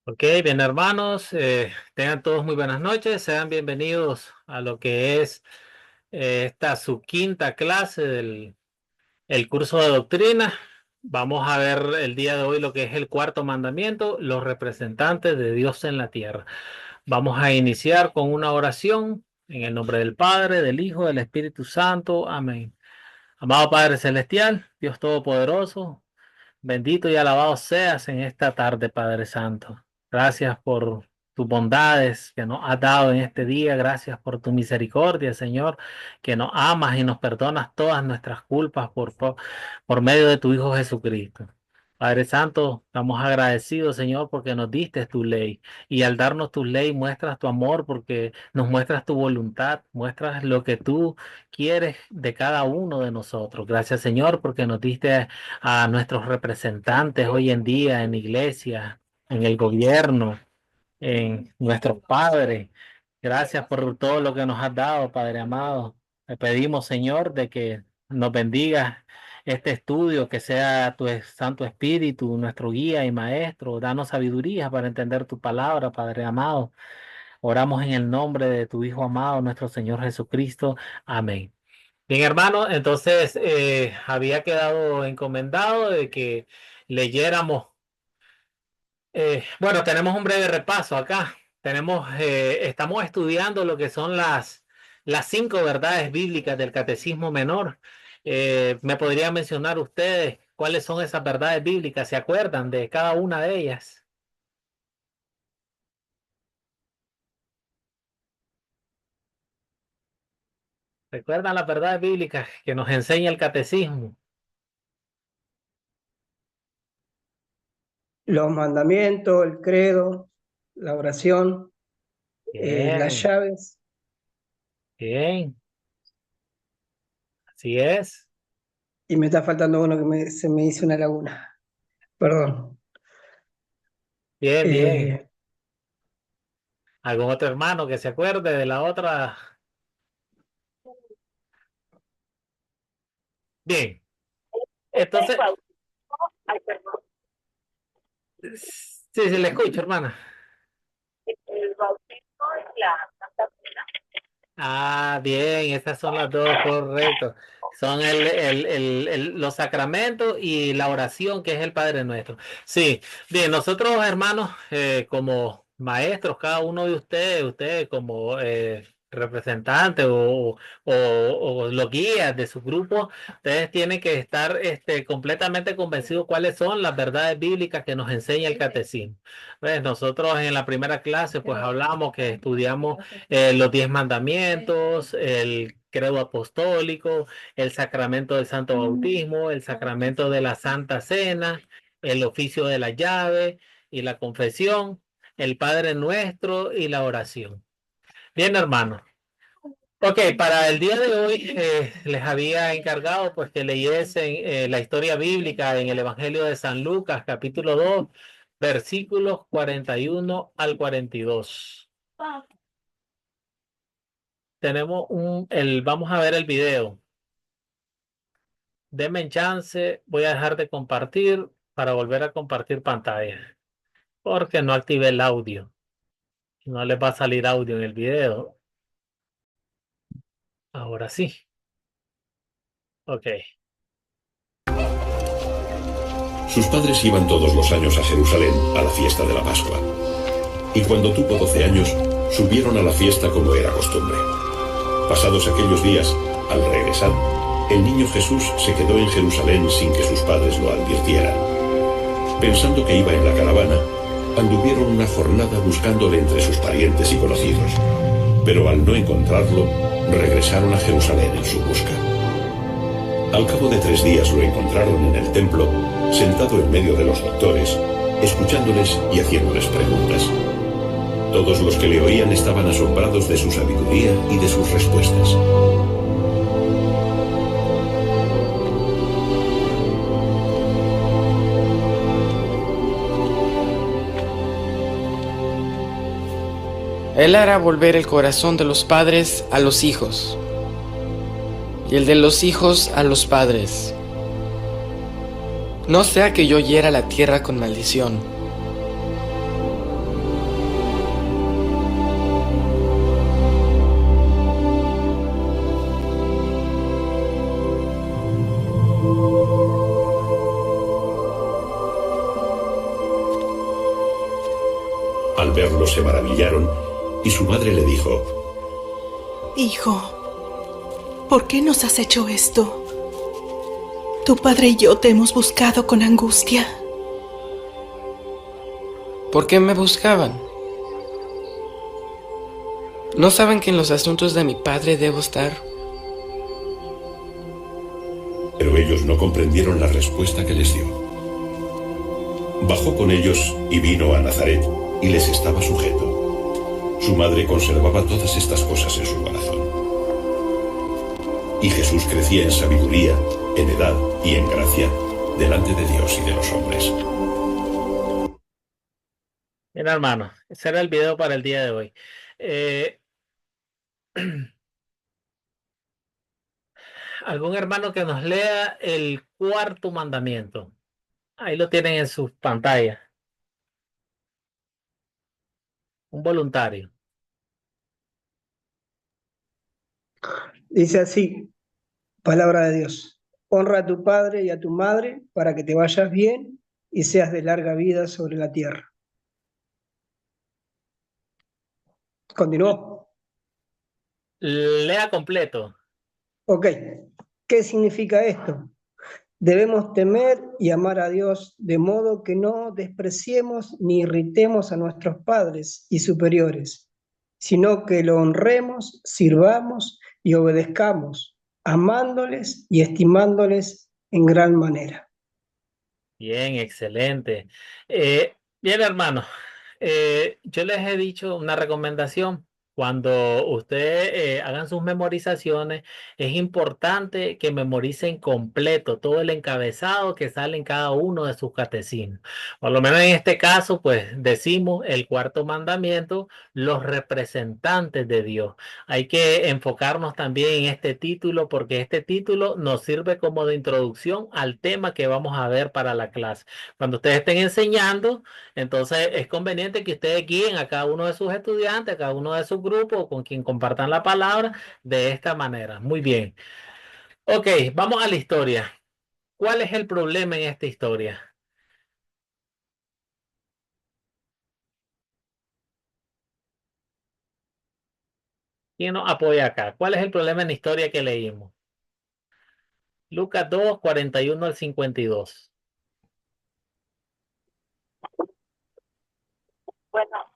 Ok, bien hermanos, tengan todos muy buenas noches, sean bienvenidos a lo que es esta su quinta clase del el curso de doctrina. Vamos a ver el día de hoy lo que es el cuarto mandamiento, los representantes de Dios en la tierra. Vamos a iniciar con una oración en el nombre del Padre, del Hijo, del Espíritu Santo. Amén. Amado Padre Celestial, Dios Todopoderoso. Bendito y alabado seas en esta tarde, Padre Santo. Gracias por tus bondades que nos has dado en este día. Gracias por tu misericordia, Señor, que nos amas y nos perdonas todas nuestras culpas por medio de tu Hijo Jesucristo. Padre Santo, estamos agradecidos, Señor, porque nos diste tu ley y al darnos tu ley muestras tu amor porque nos muestras tu voluntad, muestras lo que tú quieres de cada uno de nosotros. Gracias, Señor, porque nos diste a nuestros representantes hoy en día en la iglesia, en el gobierno, en nuestros padres. Gracias por todo lo que nos has dado, Padre amado. Te pedimos, Señor, de que nos bendigas este estudio, que sea tu Santo Espíritu, nuestro guía y maestro. Danos sabiduría para entender tu palabra, Padre amado. Oramos en el nombre de tu Hijo amado, nuestro Señor Jesucristo. Amén. Bien, hermano, entonces había quedado encomendado de que leyéramos. Bueno, tenemos un breve repaso acá. Estamos estudiando lo que son las cinco verdades bíblicas del Catecismo Menor. ¿Me podrían mencionar ustedes cuáles son esas verdades bíblicas? ¿Se acuerdan de cada una de ellas? ¿Recuerdan las verdades bíblicas que nos enseña el Catecismo? Los mandamientos, el credo, la oración, las Bien, llaves. bien, así es. Y me está faltando uno que se me hizo una laguna. Perdón. Bien, bien. Eh, ¿Algún otro hermano que se acuerde de la otra? Bien, entonces, sí, sí, le escucho, hermana. Ah, bien, esas son las dos, correcto. Son los sacramentos y la oración, que es el Padre Nuestro. Sí, bien, nosotros, hermanos, como maestros, cada uno de ustedes como representantes o los guías de su grupo, ustedes tienen que estar completamente convencidos cuáles son las verdades bíblicas que nos enseña el catecismo. Pues nosotros en la primera clase, pues hablamos que estudiamos los 10 mandamientos, el credo apostólico, el sacramento del santo bautismo, el sacramento de la Santa Cena, el oficio de la llave y la confesión, el Padre Nuestro y la oración. Bien, hermano. Ok, para el día de hoy les había encargado pues que leyesen la historia bíblica en el Evangelio de San Lucas, capítulo 2, versículos 41 al 42. Vamos a ver el video. Denme chance, voy a dejar de compartir para volver a compartir pantalla, porque no activé el audio. No les va a salir audio en el video. Ahora sí. Ok. Sus padres iban todos los años a Jerusalén a la fiesta de la Pascua. Y cuando tuvo 12 años, subieron a la fiesta como era costumbre. Pasados aquellos días, al regresar, el niño Jesús se quedó en Jerusalén sin que sus padres lo advirtieran. Pensando que iba en la caravana, anduvieron una jornada buscándole entre sus parientes y conocidos. Pero al no encontrarlo, regresaron a Jerusalén en su busca. Al cabo de 3 días lo encontraron en el templo, sentado en medio de los doctores, escuchándoles y haciéndoles preguntas. Todos los que le oían estaban asombrados de su sabiduría y de sus respuestas. Él hará volver el corazón de los padres a los hijos, y el de los hijos a los padres. No sea que yo hiera la tierra con maldición. Al verlo se maravillaron y su madre le dijo: Hijo, ¿por qué nos has hecho esto? Tu padre y yo te hemos buscado con angustia. ¿Por qué me buscaban? ¿No saben que en los asuntos de mi padre debo estar? Pero ellos no comprendieron la respuesta que les dio. Bajó con ellos y vino a Nazaret y les estaba sujeto. Su madre conservaba todas estas cosas en su corazón. Y Jesús crecía en sabiduría, en edad y en gracia delante de Dios y de los hombres. Bien, hermano, ese era el video para el día de hoy. ¿Algún hermano que nos lea el cuarto mandamiento? Ahí lo tienen en sus pantallas. Un voluntario. Dice así, palabra de Dios. Honra a tu padre y a tu madre para que te vayas bien y seas de larga vida sobre la tierra. ¿Continuó? Lea completo. Ok. ¿Qué significa esto? Debemos temer y amar a Dios de modo que no despreciemos ni irritemos a nuestros padres y superiores, sino que lo honremos, sirvamos y obedezcamos, amándoles y estimándoles en gran manera. Bien, excelente. Bien, hermano, yo les he dicho una recomendación. Cuando ustedes hagan sus memorizaciones, es importante que memoricen completo todo el encabezado que sale en cada uno de sus catecismos. Por lo menos en este caso, pues decimos el cuarto mandamiento, los representantes de Dios. Hay que enfocarnos también en este título porque este título nos sirve como de introducción al tema que vamos a ver para la clase. Cuando ustedes estén enseñando, entonces es conveniente que ustedes guíen a cada uno de sus estudiantes, a cada uno de sus grupos con quien compartan la palabra de esta manera. Muy bien. Ok, vamos a la historia. ¿Cuál es el problema en esta historia? ¿Quién nos apoya acá? ¿Cuál es el problema en la historia que leímos? Lucas 2, 41 al 52. Bueno,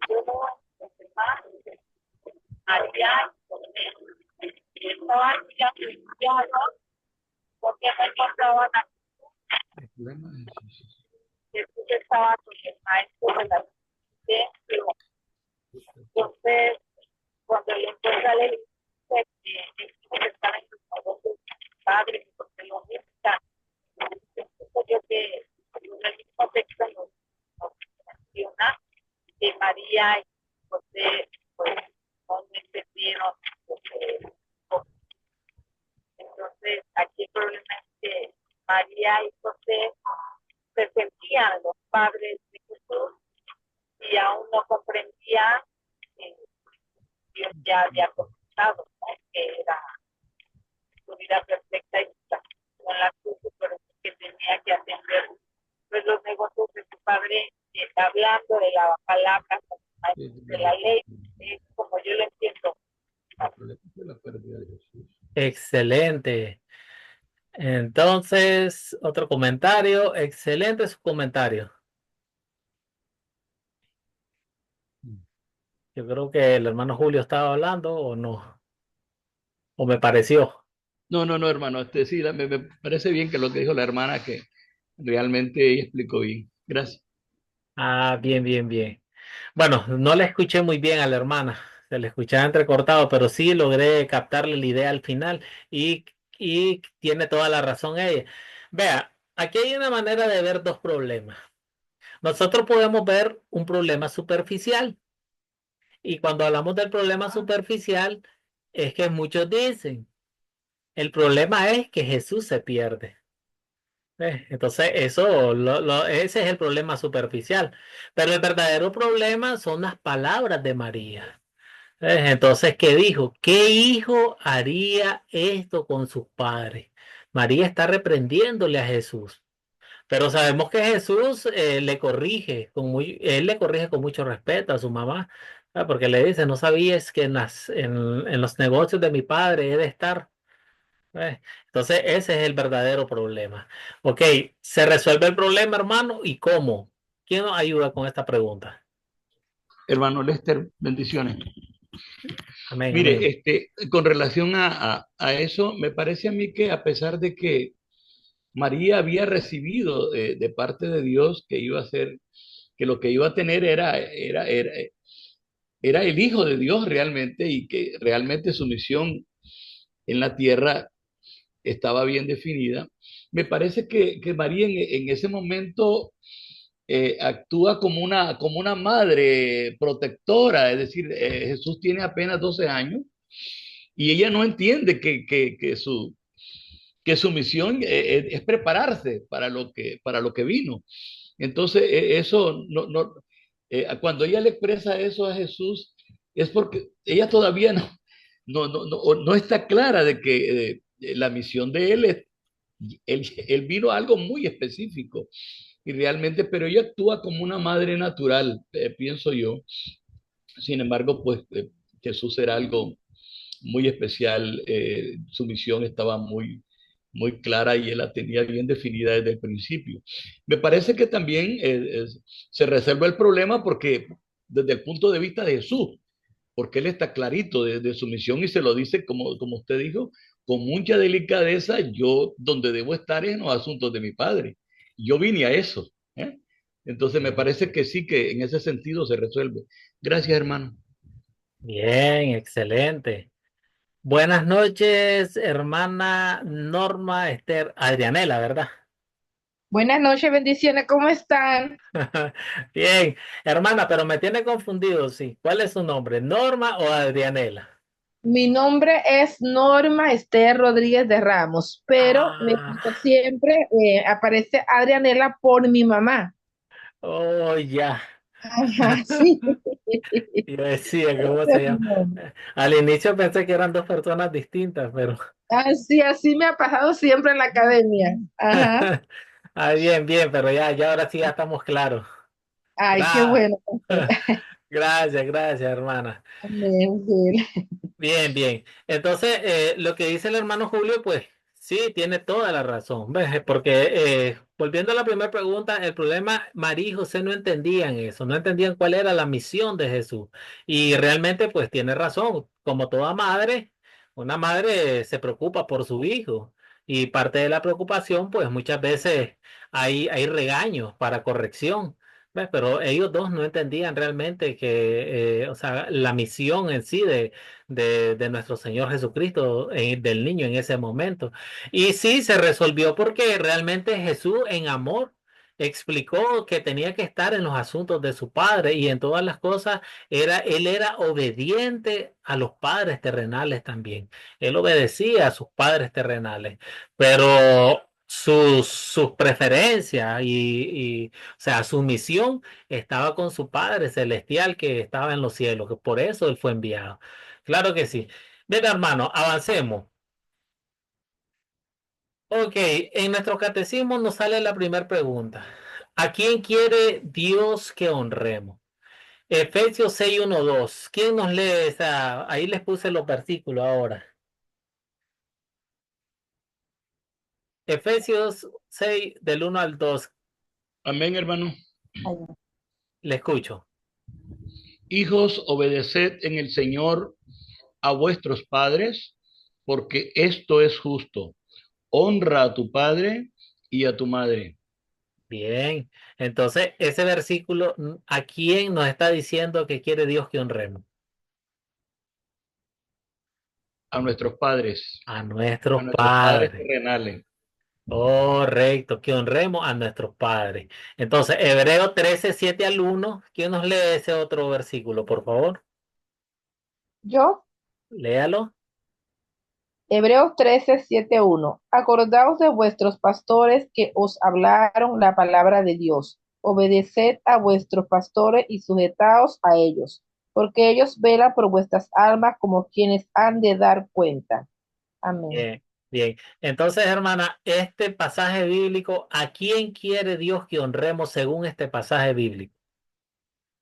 yo allá estaban ya cristianos porque me encontraban Jesús estaba con el maestro de la templo. Entonces, cuando le encuentra le dice que Jesús estaba en sus negocios padres porque lo necesitan. Entonces, yo que en el mismo texto nos menciona que María y José pues no entendieron lo que entonces aquí el problema es que María y José se sentían los padres de Jesús y aún no comprendían que Dios ya había comenzado, ¿no? Que era su vida perfecta y con la cruz, pero que tenía que atender pues, los negocios de su padre, hablando de la palabra de la ley, como yo lo entiendo. Excelente. Entonces, otro comentario. Excelente su comentario. Yo creo que el hermano Julio estaba hablando o no. O me pareció. No, hermano, sí, me parece bien que lo que dijo la hermana, que realmente ella explicó bien. Gracias. Ah, bien, bien, bien. Bueno, no le escuché muy bien a la hermana. Se le escuchaba entrecortado, pero sí logré captarle la idea al final y, y tiene toda la razón ella. Vea, aquí hay una manera de ver dos problemas. Nosotros podemos ver un problema superficial. Y cuando hablamos del problema superficial, es que muchos dicen, el problema es que Jesús se pierde. Entonces, ese es el problema superficial. Pero el verdadero problema son las palabras de María. Entonces, ¿qué dijo? ¿Qué hijo haría esto con sus padres? María está reprendiéndole a Jesús. Pero sabemos que Jesús él le corrige con mucho respeto a su mamá, porque le dice, no sabías que en los negocios de mi padre he de estar. Entonces, ese es el verdadero problema. Ok, ¿se resuelve el problema, hermano? ¿Y cómo? ¿Quién nos ayuda con esta pregunta? Hermano Lester, bendiciones. Amén, Mire, amén. con relación a eso, me parece a mí que a pesar de que María había recibido de parte de Dios que iba a ser, que lo que iba a tener era el Hijo de Dios realmente y que realmente su misión en la tierra estaba bien definida, me parece que María en ese momento actúa como una madre protectora, es decir, Jesús tiene apenas 12 años y ella no entiende que su misión es prepararse para lo que vino. Entonces, eso cuando ella le expresa eso a Jesús, es porque ella todavía no está clara de que la misión de él es, él vino a algo muy específico y realmente, pero ella actúa como una madre natural, pienso yo. Sin embargo, pues Jesús era algo muy especial, su misión estaba muy clara y él la tenía bien definida desde el principio. Me parece que también se resuelve el problema porque desde el punto de vista de Jesús, porque él está clarito de su misión y se lo dice, como usted dijo, con mucha delicadeza, yo donde debo estar es en los asuntos de mi padre. Yo vine a eso. ¿Eh? Entonces me parece que sí, que en ese sentido se resuelve. Gracias, hermano. Bien, excelente. Buenas noches, hermana Norma Esther Adrianela, ¿verdad? Buenas noches, bendiciones, ¿cómo están? Bien, hermana, pero me tiene confundido, sí. ¿Cuál es su nombre? ¿Norma o Adrianela? Mi nombre es Norma Esther Rodríguez de Ramos, pero me Ah, gusta siempre aparece Adrianela por mi mamá. oh, ya. Ajá, sí. Yo decía, ¿cómo Ese es se mi llama? nombre. Al inicio pensé que eran dos personas distintas, pero... Así, así me ha pasado siempre en la academia. Ajá. Ah, bien, bien, pero ya ahora sí ya estamos claros. Ay, qué Gra- bueno. Gracias, gracias, hermana. Amén, sí. Bien, bien. Entonces, lo que dice el hermano Julio, pues sí, tiene toda la razón. ¿Ves? Porque volviendo a la primera pregunta, el problema, María y José no entendían eso, no entendían cuál era la misión de Jesús. Y realmente, pues tiene razón. Como toda madre, una madre se preocupa por su hijo. Y parte de la preocupación, pues muchas veces hay regaños para corrección. ¿Ves? Pero ellos dos no entendían realmente que, o sea, la misión en sí de nuestro Señor Jesucristo, del niño en ese momento. Y sí, se resolvió porque realmente Jesús en amor explicó que tenía que estar en los asuntos de su padre y en todas las cosas él era obediente a los padres terrenales también. Él obedecía a sus padres terrenales, pero sus preferencias o sea, su misión estaba con su Padre celestial que estaba en los cielos, que por eso él fue enviado. Claro que sí. Bien, hermano, avancemos. Ok, en nuestro catecismo nos sale la primera pregunta. ¿A quién quiere Dios que honremos? Efesios 6:1-2. ¿Quién nos lee esa? Ahí les puse los versículos ahora. Efesios 6 del 1 al 2. Amén, hermano. Le escucho. Hijos, obedeced en el Señor a vuestros padres, porque esto es justo. Honra a tu padre y a tu madre. Bien. Entonces, ese versículo, ¿a quién nos está diciendo que quiere Dios que honremos? A nuestros padres, A a nuestros nuestros padres padres. terrenales. Correcto, que honremos a nuestros padres. Entonces, Hebreo 13:7-1. ¿Quién nos lee ese otro versículo, por favor? Yo, Léalo. Hebreos 13:7-1. Acordaos de vuestros pastores que os hablaron la palabra de Dios. Obedeced a vuestros pastores y sujetaos a ellos, porque ellos velan por vuestras almas como quienes han de dar cuenta. Amén. Bien, Bien, entonces, hermana, este pasaje bíblico, ¿a quién quiere Dios que honremos según este pasaje bíblico?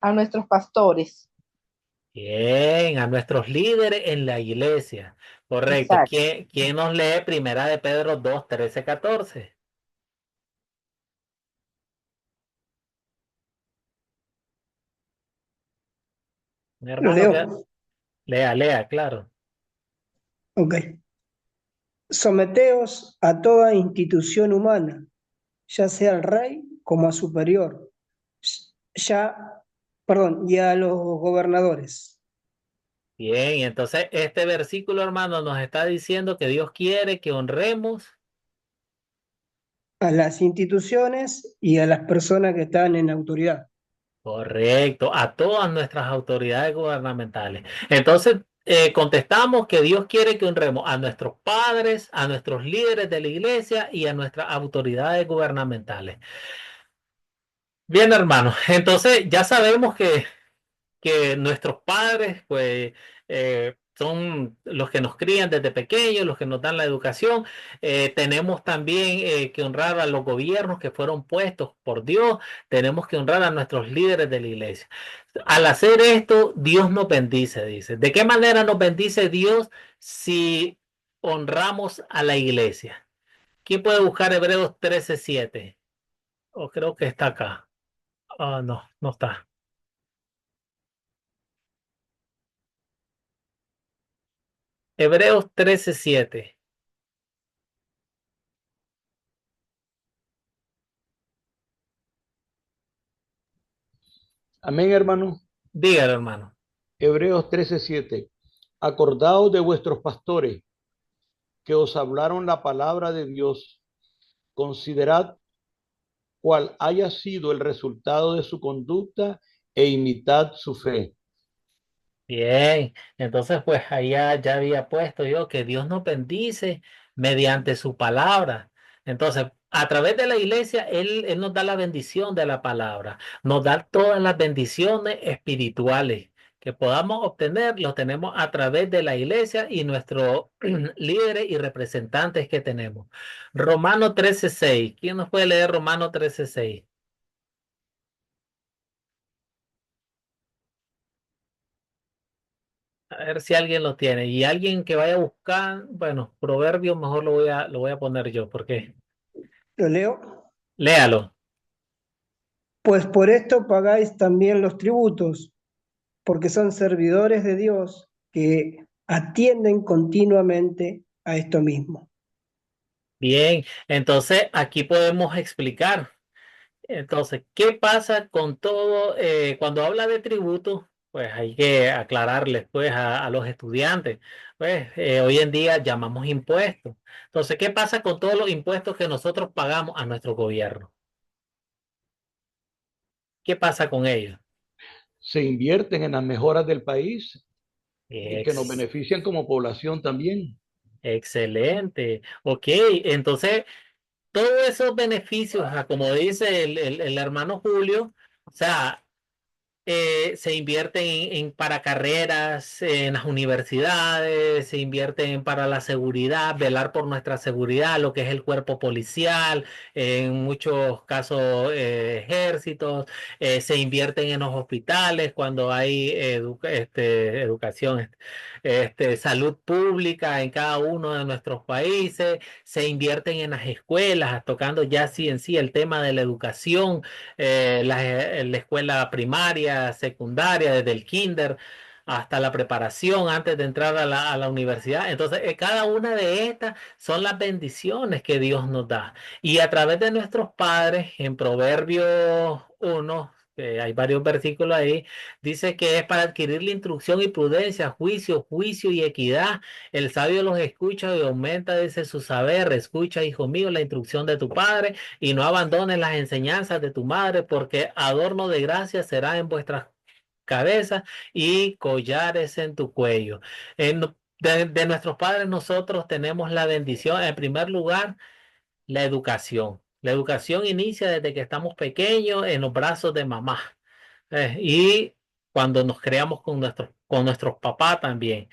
A nuestros pastores. Bien, a nuestros líderes en la iglesia. Correcto. Exacto. ¿Quién nos lee Primera de Pedro 2, 13, 14? Mi Lo hermano, leo. lea, claro. Ok. Someteos a toda institución humana, ya sea al rey como a superior, ya, perdón, y a los gobernadores, Bien, entonces este versículo, hermano, nos está diciendo que Dios quiere que honremos. a las instituciones y a las personas que están en autoridad. Correcto, a todas nuestras autoridades gubernamentales. Entonces, contestamos que Dios quiere que honremos a nuestros padres, a nuestros líderes de la iglesia y a nuestras autoridades gubernamentales. Bien, hermanos, entonces ya sabemos que nuestros padres, pues, son los que nos crían desde pequeños, los que nos dan la educación. Tenemos también que honrar a los gobiernos que fueron puestos por Dios. Tenemos que honrar a nuestros líderes de la iglesia. Al hacer esto, Dios nos bendice, dice. ¿De qué manera nos bendice Dios si honramos a la iglesia? ¿Quién puede buscar Hebreos 13:7? O creo que está acá. Ah, no, no está. Hebreos 13:7. Amén, hermano. Dígalo, hermano. Hebreos 13:7. Acordaos de vuestros pastores que os hablaron la palabra de Dios. Considerad cuál haya sido el resultado de su conducta e imitad su fe. Bien, entonces pues ya había puesto yo que Dios nos bendice mediante su palabra. Entonces, a través de la iglesia, Él nos da la bendición de la palabra, nos da todas las bendiciones espirituales que podamos obtener, lo tenemos a través de la iglesia y nuestros líderes y representantes que tenemos. Romano 13:6. ¿Quién nos puede leer Romano 13:6? A ver si alguien lo tiene. Y alguien que vaya a buscar, bueno, Proverbios mejor lo voy a poner yo, porque Lo leo. léalo. Pues por esto pagáis también los tributos, porque son servidores de Dios que atienden continuamente a esto mismo. Bien, entonces aquí podemos explicar. Entonces, ¿qué pasa con todo? Cuando habla de tributo, pues hay que aclararles pues a los estudiantes. Pues hoy en día llamamos impuestos. Entonces, ¿qué pasa con todos los impuestos que nosotros pagamos a nuestro gobierno? ¿Qué pasa con ellos? Se invierten en las mejoras del país y que nos Ex- benefician como población también. Excelente. Ok, entonces todos esos beneficios, como dice el hermano Julio, o sea, se invierten para carreras en las universidades, se invierten para la seguridad, velar por nuestra seguridad, lo que es el cuerpo policial, en muchos casos ejércitos, se invierten en los hospitales cuando hay educación, salud pública en cada uno de nuestros países, se invierten en las escuelas, tocando ya sí en sí el tema de la educación, la escuela primaria, secundaria, desde el kinder hasta la preparación antes de entrar a la universidad. Entonces, cada una de estas son las bendiciones que Dios nos da. Y a través de nuestros padres, en Proverbios 1, que hay varios versículos ahí, dice que es para adquirir la instrucción y prudencia, juicio y equidad. El sabio los escucha y aumenta, dice, su saber. Escucha, hijo mío, la instrucción de tu padre y no abandones las enseñanzas de tu madre, porque adorno de gracia será en vuestras cabezas y collares en tu cuello. De nuestros padres nosotros tenemos la bendición, en primer lugar, la educación. La educación inicia desde que estamos pequeños en los brazos de mamá, y cuando nos creamos con nuestros papás también.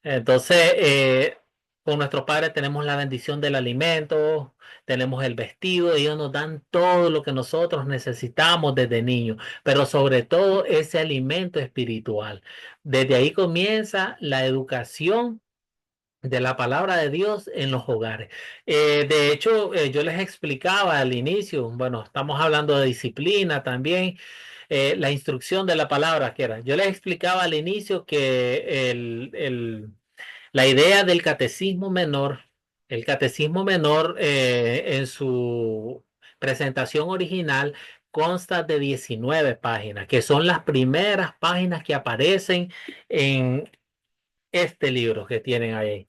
Entonces, con nuestros padres tenemos la bendición del alimento, tenemos el vestido, ellos nos dan todo lo que nosotros necesitamos desde niños, pero sobre todo ese alimento espiritual. Desde ahí comienza la educación de la palabra de Dios en los hogares. De hecho, yo les explicaba al inicio, bueno, estamos hablando de disciplina también, la instrucción de la palabra que era. Yo les explicaba al inicio que la idea del el catecismo menor en su presentación original consta de 19 páginas, que son las primeras páginas que aparecen en este libro que tienen ahí,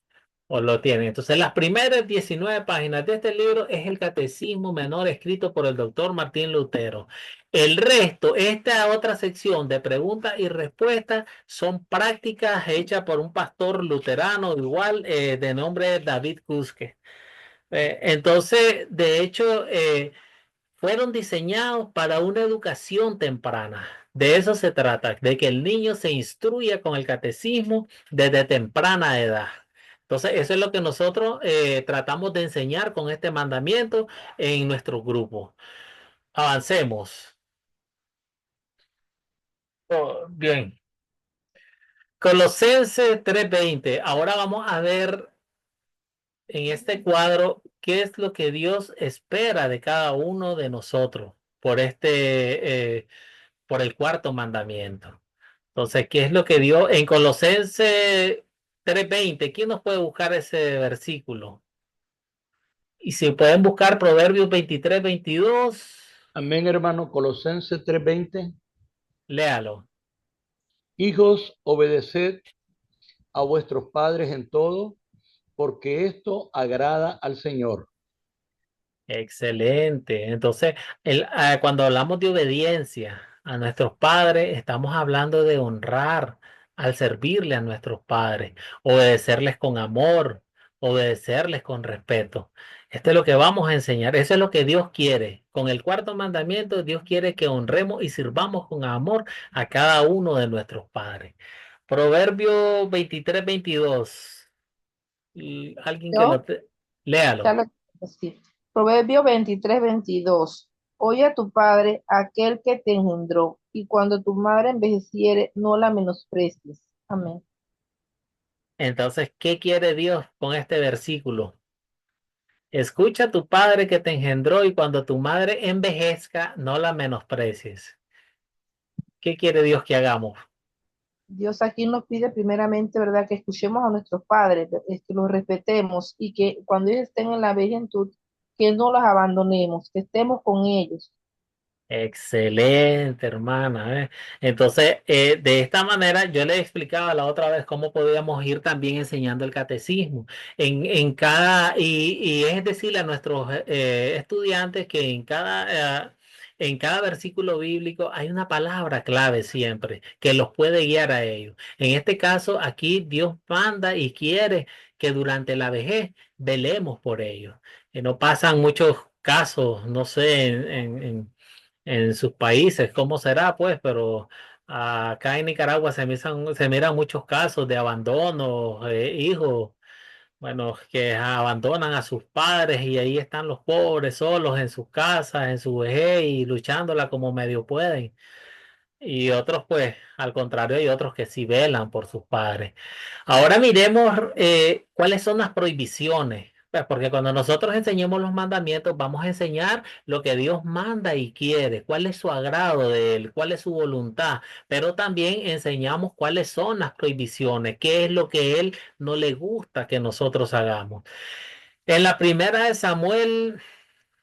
o lo tienen. Entonces, las primeras 19 páginas de este libro es el Catecismo Menor escrito por el doctor Martín Lutero. El resto, esta otra sección de preguntas y respuestas, son prácticas hechas por un pastor luterano igual de nombre David Kuske. Entonces, de hecho, fueron diseñados para una educación temprana. De eso se trata, de que el niño se instruya con el catecismo desde temprana edad. Entonces, eso es lo que nosotros tratamos de enseñar con este mandamiento en nuestro grupo. Avancemos. Oh, bien. Colosenses 3:20. Ahora vamos a ver en este cuadro qué es lo que Dios espera de cada uno de nosotros por el cuarto mandamiento. Entonces, ¿qué es lo que dio en Colosenses 3:20? ¿Quién nos puede buscar ese versículo? Y si pueden buscar Proverbios 23:22, Amén, hermano. Colosenses 3:20. léalo. Hijos, obedeced a vuestros padres en todo, porque esto agrada al Señor. Excelente. Entonces, cuando hablamos de obediencia a nuestros padres, estamos hablando de honrar al servirle a nuestros padres, obedecerles con amor, obedecerles con respeto. Esto es lo que vamos a enseñar. Eso es lo que Dios quiere. Con el cuarto mandamiento, Dios quiere que honremos y sirvamos con amor a cada uno de nuestros padres. Proverbio 23:22. Alguien que Yo, ya léalo. lo sí. Proverbio 23:22. Oye a tu padre, aquel que te engendró, y cuando tu madre envejeciere, no la menosprecies. Amén. Entonces, ¿qué quiere Dios con este versículo? Escucha a tu padre que te engendró y cuando tu madre envejezca, no la menosprecies. ¿Qué quiere Dios que hagamos? Dios aquí nos pide primeramente, ¿verdad?, que escuchemos a nuestros padres, que los respetemos y que cuando ellos estén en la juventud, que no los abandonemos, que estemos con ellos. Excelente, hermana. Entonces, de esta manera, yo le explicaba la otra vez cómo podíamos ir también enseñando el catecismo y es decirle a nuestros estudiantes que en cada versículo bíblico hay una palabra clave siempre que los puede guiar a ellos. En este caso, aquí Dios manda y quiere que durante la vejez velemos por ellos. No pasan muchos casos, no sé, en sus países, ¿cómo será? Pues, pero acá en Nicaragua se miran muchos casos de abandono, hijos, bueno, que abandonan a sus padres y ahí están los pobres solos en sus casas, en su vejez y luchándola como medio pueden. Y otros, pues, al contrario, hay otros que sí velan por sus padres. Ahora miremos cuáles son las prohibiciones. Pues porque cuando nosotros enseñemos los mandamientos, vamos a enseñar lo que Dios manda y quiere, cuál es su agrado de Él, cuál es su voluntad, pero también enseñamos cuáles son las prohibiciones, qué es lo que Él no le gusta que nosotros hagamos. En la primera de Samuel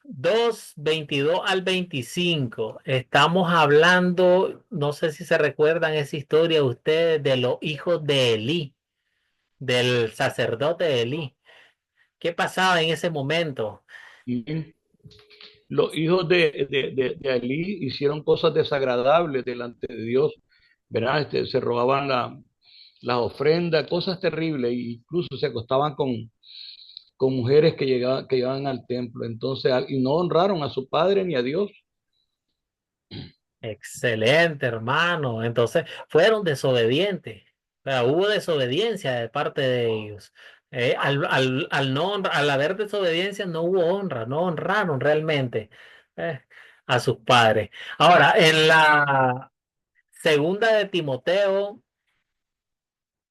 2:22 al 25. Estamos hablando, no sé si se recuerdan esa historia ustedes de los hijos de Elí, del sacerdote Elí. ¿Qué pasaba en ese momento? Amén. Los hijos de Elí hicieron cosas desagradables delante de Dios, ¿verdad? Se robaban las ofrendas, cosas terribles, e incluso se acostaban con mujeres que llegaban al templo. Entonces, y no honraron a su padre ni a Dios. Excelente, hermano. Entonces, fueron desobedientes. O sea, hubo desobediencia de parte de ellos. Al haber desobediencia no hubo honra, no honraron realmente eh, a sus padres. Ahora, en la segunda de Timoteo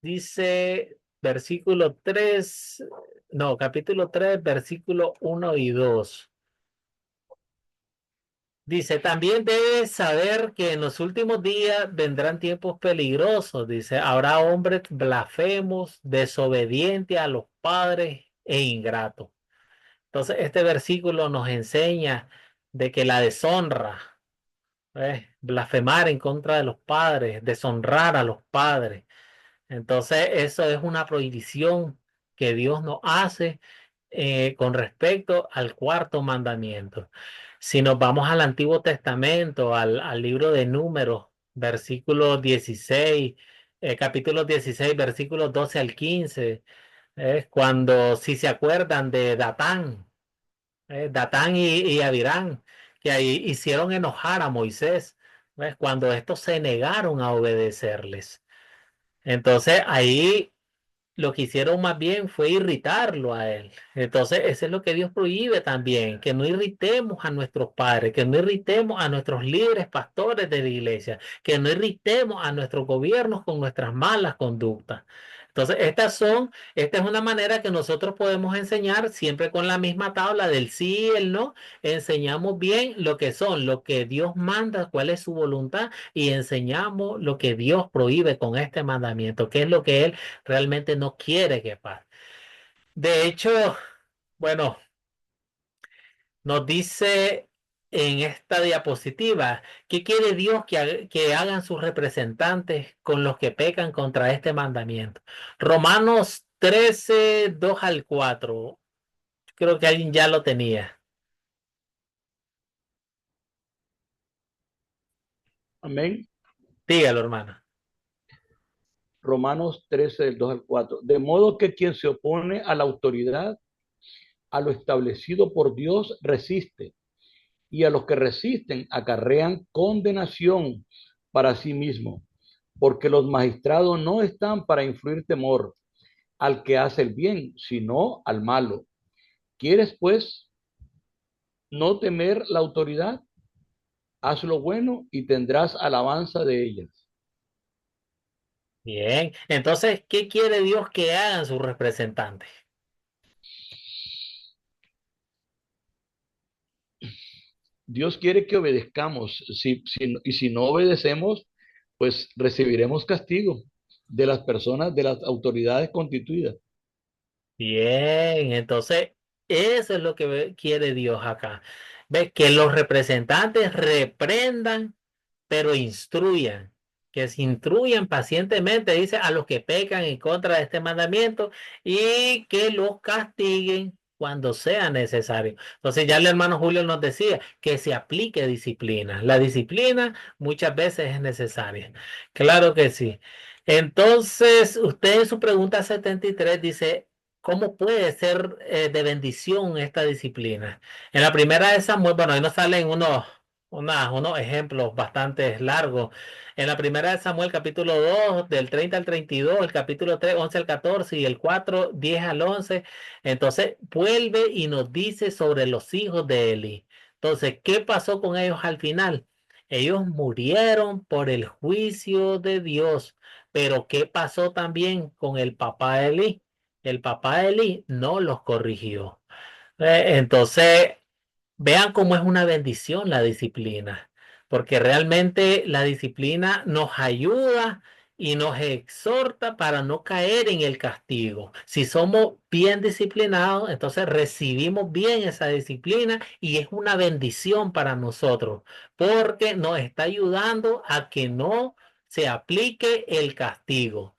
dice versículo 3, no, capítulo 3, versículo 1 y 2. Dice, también debes saber que en los últimos días vendrán tiempos peligrosos. Dice, habrá hombres blasfemos, desobedientes a los padres e ingratos. Entonces, este versículo nos enseña de que la deshonra, blasfemar en contra de los padres, deshonrar a los padres. Entonces, eso es una prohibición que Dios nos hace con respecto al cuarto mandamiento. Si nos vamos al Antiguo Testamento, al libro de Números, versículo 16, capítulo 16, versículos 12 al 15, es cuando, si se acuerdan de Datán, Datán y Abirán, que ahí hicieron enojar a Moisés, ¿ves? Cuando estos se negaron a obedecerles. Entonces ahí lo que hicieron más bien fue irritarlo a él. Entonces, eso es lo que Dios prohíbe también, que no irritemos a nuestros padres, que no irritemos a nuestros líderes pastores de la iglesia, que no irritemos a nuestros gobiernos con nuestras malas conductas. Entonces, esta es una manera que nosotros podemos enseñar siempre con la misma tabla del sí y el no. Enseñamos bien lo que son, lo que Dios manda, cuál es su voluntad y enseñamos lo que Dios prohíbe con este mandamiento, qué es lo que Él realmente no quiere que pase. De hecho, bueno, nos dice en esta diapositiva, ¿qué quiere Dios que hagan sus representantes con los que pecan contra este mandamiento? Romanos 13, 2 al 4. Creo que alguien ya lo tenía. Amén. Dígalo, hermano. Romanos 13, del 2 al 4. De modo que quien se opone a la autoridad, a lo establecido por Dios, resiste, y a los que resisten acarrean condenación para sí mismo, porque los magistrados no están para influir temor al que hace el bien, sino al malo. ¿Quieres, pues, no temer la autoridad? Haz lo bueno y tendrás alabanza de ellas. Bien, entonces, ¿qué quiere Dios que hagan sus representantes? Dios quiere que obedezcamos, y si no obedecemos, pues recibiremos castigo de las personas, de las autoridades constituidas. Bien, entonces eso es lo que quiere Dios acá. Ve que los representantes reprendan, pero instruyan, que se instruyan pacientemente, dice, a los que pecan en contra de este mandamiento y que los castiguen cuando sea necesario. Entonces ya el hermano Julio nos decía que se aplique disciplina. La disciplina muchas veces es necesaria. Claro que sí. Entonces, usted en su pregunta 73 dice, ¿cómo puede ser de bendición esta disciplina? En la primera de Samuel, bueno, ahí nos salen unos ejemplos bastante largos. En la primera de Samuel, capítulo 2 del 30 al 32, el capítulo 3 11 al 14 y el 4 10 al 11. Entonces, vuelve y nos dice sobre los hijos de Eli. Entonces, ¿qué pasó con ellos al final? Ellos murieron por el juicio de Dios. Pero ¿qué pasó también con el papá de Eli? El papá de Eli no los corrigió. Entonces, vean cómo es una bendición la disciplina, porque realmente la disciplina nos ayuda y nos exhorta para no caer en el castigo. Si somos bien disciplinados, entonces recibimos bien esa disciplina y es una bendición para nosotros, porque nos está ayudando a que no se aplique el castigo.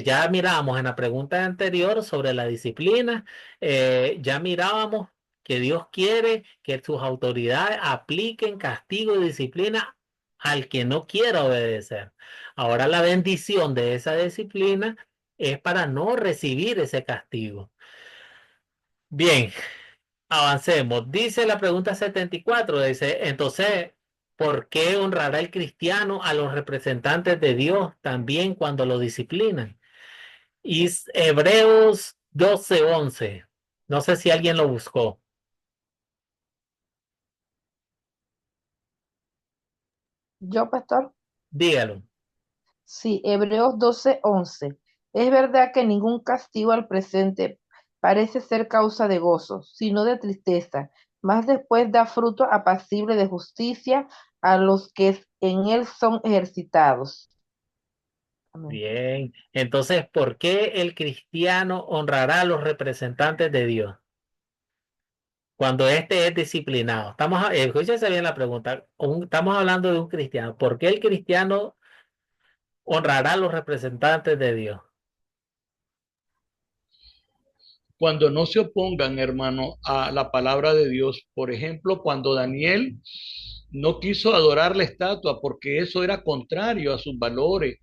Ya mirábamos en la pregunta anterior sobre la disciplina, ya mirábamos que Dios quiere que sus autoridades apliquen castigo y disciplina al que no quiera obedecer. Ahora la bendición de esa disciplina es para no recibir ese castigo. Bien, avancemos. Dice la pregunta 74, dice, entonces, ¿por qué honrará el cristiano a los representantes de Dios también cuando lo disciplinan? Y Hebreos 12:11. No sé si alguien lo buscó. Yo, pastor. Dígalo. Sí, Hebreos 12:11. Es verdad que ningún castigo al presente parece ser causa de gozo, sino de tristeza, mas después da fruto apacible de justicia a los que en él son ejercitados. Amén. Bien. Entonces, ¿por qué el cristiano honrará a los representantes de Dios cuando éste es disciplinado? Escúchese bien la pregunta. Estamos hablando de un cristiano. ¿Por qué el cristiano honrará a los representantes de Dios? Cuando no se opongan, hermano, a la palabra de Dios. Por ejemplo, cuando Daniel no quiso adorar la estatua porque eso era contrario a sus valores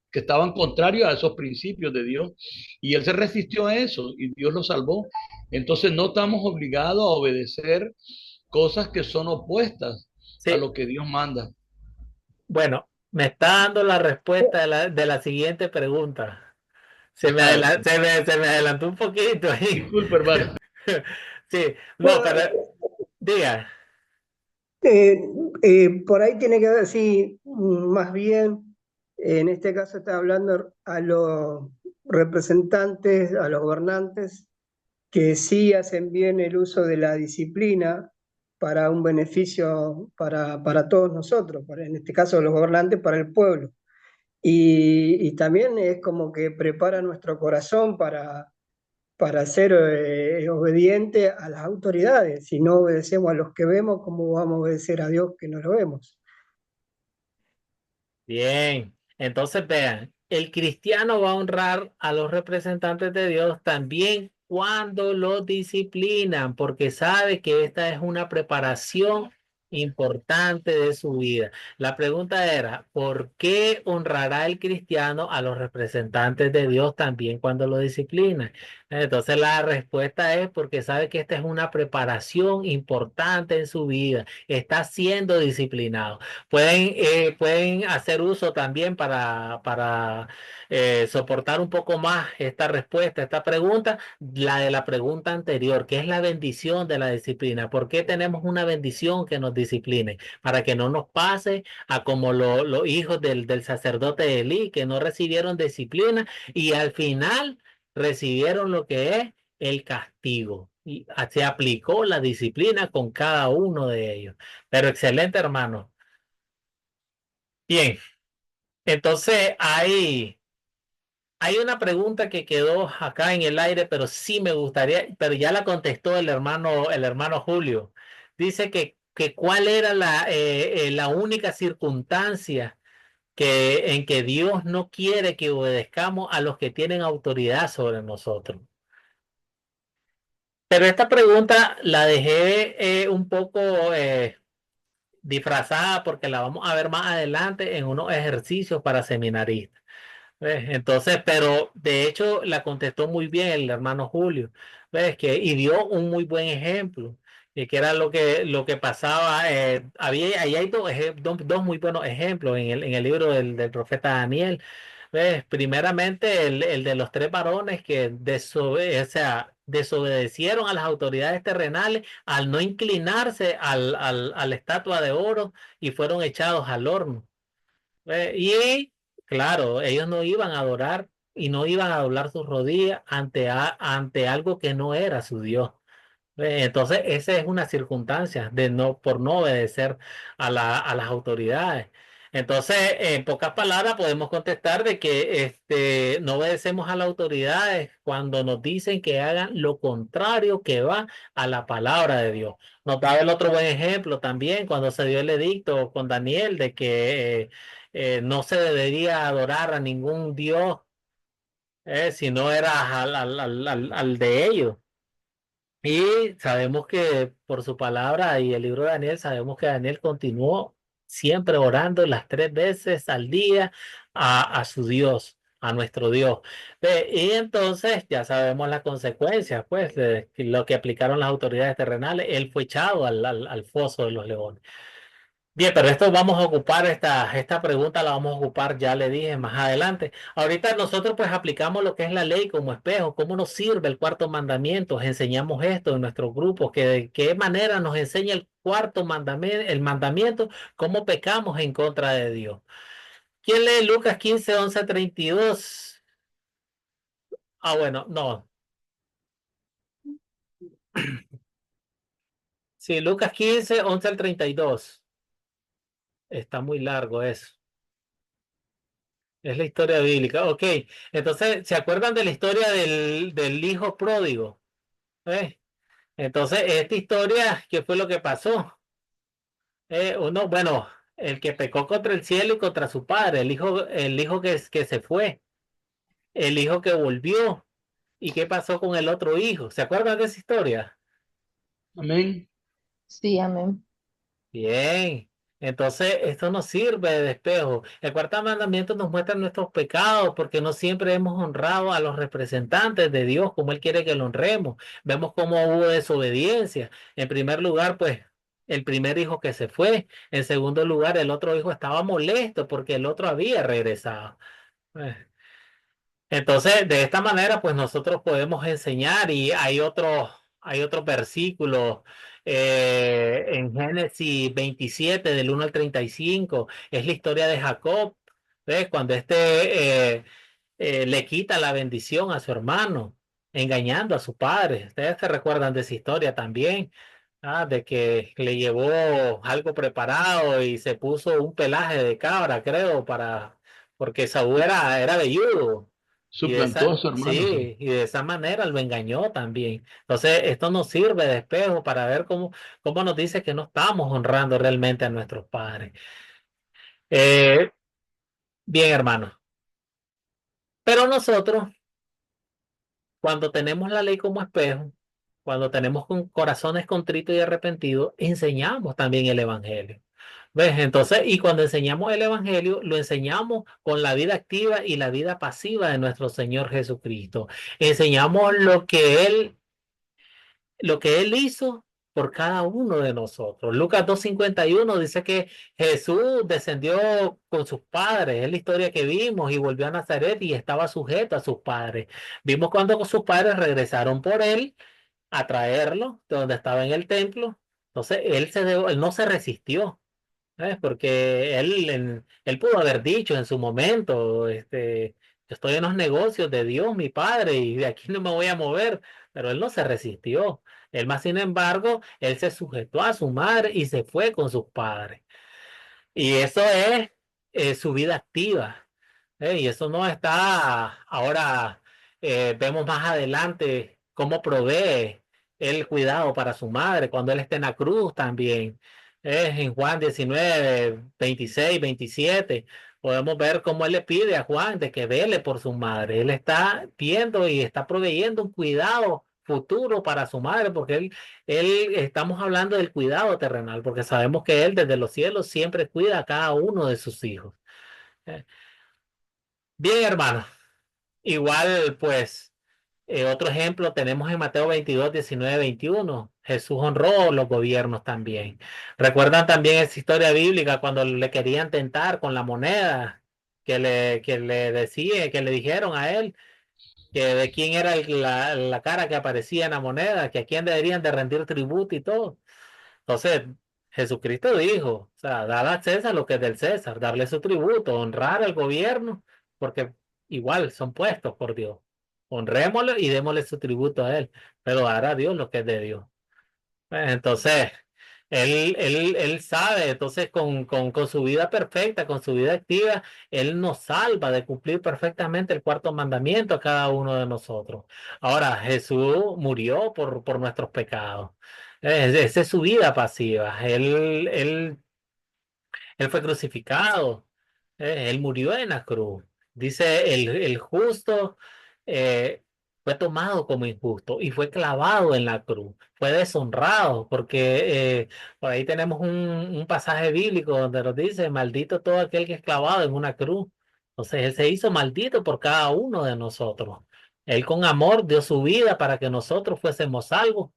que estaban contrarios a esos principios de Dios. Y él se resistió a eso y Dios lo salvó. Entonces no estamos obligados a obedecer cosas que son opuestas a Sí. lo que Dios manda. Bueno, me está dando la respuesta de la siguiente pregunta. Se me adelantó un poquito ahí. Disculpe, hermano. Sí, no, Bueno, pero diga. eh, por ahí tiene que ver, sí, más bien, en este caso está hablando a los representantes, a los gobernantes, que sí hacen bien el uso de la disciplina para un beneficio para todos nosotros, en este caso los gobernantes, para el pueblo. Y también es como que prepara nuestro corazón para ser obediente a las autoridades. Si no obedecemos a los que vemos, ¿cómo vamos a obedecer a Dios que no lo vemos? Bien, entonces vean, el cristiano va a honrar a los representantes de Dios también cuando los disciplinan, porque sabe que esta es una preparación importante de su vida. La pregunta era, ¿por qué honrará el cristiano a los representantes de Dios también cuando lo disciplinan? Entonces la respuesta es porque sabe que esta es una preparación importante en su vida, está siendo disciplinado. Pueden hacer uso también para soportar un poco más esta respuesta, esta pregunta, la de la pregunta anterior, que es la bendición de la disciplina. ¿Por qué tenemos una bendición que nos discipline? Para que no nos pase a como los hijos del sacerdote Elí, que no recibieron disciplina y al final recibieron lo que es el castigo. Y se aplicó la disciplina con cada uno de ellos. Pero excelente, hermano. Bien, entonces hay una pregunta que quedó acá en el aire, pero sí me gustaría, pero ya la contestó el hermano Julio. Dice que cuál era la única circunstancia en que Dios no quiere que obedezcamos a los que tienen autoridad sobre nosotros. Pero esta pregunta la dejé un poco disfrazada porque la vamos a ver más adelante en unos ejercicios para seminaristas. Entonces, pero de hecho la contestó muy bien el hermano Julio, ¿ves? Y dio un muy buen ejemplo, y que era lo que pasaba. Ahí hay dos muy buenos ejemplos en el libro del profeta Daniel. ¿Ves? Primeramente, el de los tres varones que o sea, desobedecieron a las autoridades terrenales al no inclinarse a la estatua de oro y fueron echados al horno. Y claro, ellos no iban a adorar y no iban a doblar sus rodillas ante algo que no era su Dios. Entonces, esa es una circunstancia por no obedecer a las autoridades. Entonces, en pocas palabras, podemos contestar de que no obedecemos a las autoridades cuando nos dicen que hagan lo contrario que va a la palabra de Dios. Nos da el otro buen ejemplo también cuando se dio el edicto con Daniel de que no se debería adorar a ningún Dios si no era al de ellos. Y sabemos que por su palabra y el libro de Daniel, sabemos que Daniel continuó siempre orando las 3 veces al día a su Dios, a nuestro Dios. Y entonces ya sabemos las consecuencias, pues, de lo que aplicaron las autoridades terrenales. Él fue echado al foso de los leones. Bien, pero esto vamos a ocupar, esta pregunta la vamos a ocupar, ya le dije, más adelante. Ahorita nosotros pues aplicamos lo que es la ley como espejo, cómo nos sirve el cuarto mandamiento, enseñamos esto en nuestros grupos, que de qué manera nos enseña el cuarto mandamiento, el mandamiento, cómo pecamos en contra de Dios. ¿Quién lee Lucas 15, 11, 32? Ah, bueno, no. Sí, Lucas 15, 11 al 32. Está muy largo eso. Es la historia bíblica. Ok, entonces, ¿se acuerdan de la historia del hijo pródigo? ¿Eh? Entonces, esta historia, ¿qué fue lo que pasó? Bueno, el que pecó contra el cielo y contra su padre, el hijo que se fue, el hijo que volvió. ¿Y qué pasó con el otro hijo? ¿Se acuerdan de esa historia? Amén. Sí, amén. Bien, entonces esto nos sirve de espejo. El cuarto mandamiento nos muestra nuestros pecados porque no siempre hemos honrado a los representantes de Dios como Él quiere que lo honremos. Vemos cómo hubo desobediencia. En primer lugar, pues el primer hijo que se fue. En segundo lugar, el otro hijo estaba molesto porque el otro había regresado. Eh, Entonces, de esta manera, pues nosotros podemos enseñar y hay otro versículo en Génesis 27, del 1 al 35, es la historia de Jacob, ¿ves? Cuando le quita la bendición a su hermano, engañando a su padre. Ustedes se recuerdan de esa historia también, de que le llevó algo preparado y se puso un pelaje de cabra, creo, porque Saúl era velludo. Y de Suplantó a esa, su hermano, sí. sí, y de esa manera lo engañó también. Entonces, esto nos sirve de espejo para ver cómo nos dice que no estamos honrando realmente a nuestros padres. Eh, bien, hermanos. Pero nosotros, cuando tenemos la ley como espejo, cuando tenemos corazones contritos y arrepentidos, enseñamos también el evangelio. ¿Ves? Entonces, y cuando enseñamos el evangelio, lo enseñamos con la vida activa y la vida pasiva de nuestro Señor Jesucristo. Enseñamos lo que él hizo por cada uno de nosotros. Lucas 2:51 dice que Jesús descendió con sus padres, es la historia que vimos, y volvió a Nazaret y estaba sujeto a sus padres. Vimos cuando sus padres regresaron por él a traerlo de donde estaba en el templo. Entonces él no se resistió. ¿Sabes? Porque él pudo haber dicho en su momento, yo estoy en los negocios de Dios, mi padre, y de aquí no me voy a mover, pero él no se resistió. Él más, sin embargo, él se sujetó a su madre y se fue con sus padres. Y eso es su vida activa. Y eso no está ahora, vemos más adelante cómo provee el cuidado para su madre cuando él está en la cruz también. En Juan 19, 26, 27, podemos ver cómo él le pide a Juan de que vele por su madre. Él está viendo y está proveyendo un cuidado futuro para su madre, porque estamos hablando del cuidado terrenal, porque sabemos que él desde los cielos siempre cuida a cada uno de sus hijos. Eh, Bien, hermano. Igual, pues, otro ejemplo tenemos en Mateo 22, 19, 21. Jesús honró los gobiernos también. ¿Recuerdan también esa historia bíblica cuando le querían tentar con la moneda que le dijeron a él que de quién era la cara que aparecía en la moneda, que a quién deberían de rendir tributo y todo? Entonces, Jesucristo dijo, o sea, dar a César lo que es del César, darle su tributo, honrar al gobierno, porque igual son puestos por Dios. Honrémoslo y démosle su tributo a él, pero dar a Dios lo que es de Dios. Entonces, él sabe, entonces con su vida perfecta, con su vida activa, él nos salva de cumplir perfectamente el cuarto mandamiento a cada uno de nosotros. Ahora, Jesús murió por nuestros pecados. Esa es su vida pasiva. Él fue crucificado, él murió en la cruz. Dice el justo eh, fue tomado como injusto y fue clavado en la cruz. Fue deshonrado porque por ahí tenemos un pasaje bíblico donde nos dice, maldito todo aquel que es clavado en una cruz. Entonces él se hizo maldito por cada uno de nosotros. Él con amor dio su vida para que nosotros fuésemos salvos